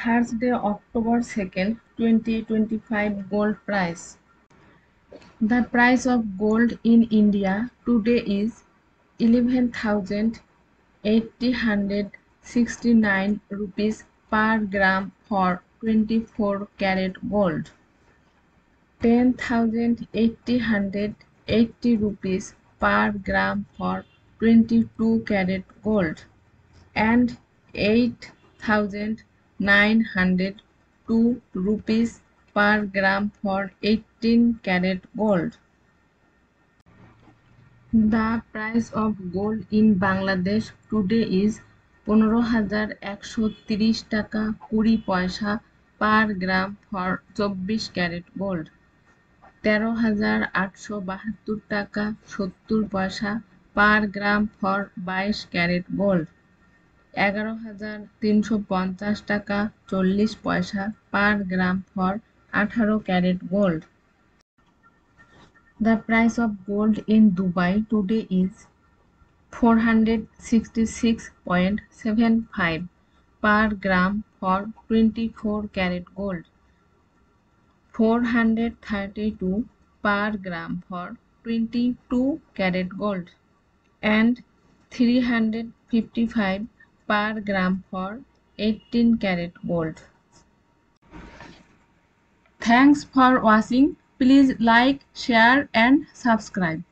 Thursday, October 2nd, 2025 gold price. The price of gold in India today is 11,869 rupees per gram for 24 karat gold, 10,880 rupees per gram for 22 karat gold, and 8,902 rupees per gram for 18 karat gold. The price of gold in Bangladesh today is 15,130 টাকা 20 পয়সা per gram for 24 karat gold, 13,872 টাকা 70 পয়সা per gram for 22 karat gold, 11,350 টাকা 40 পয়সা per gram for 18 karat gold. The price of gold in Dubai today is 466.75 per gram for 24 karat gold, 432 per gram for 22 karat gold, and 355 per gram for 18 karat gold. Thanks for watching. Please like, share and subscribe.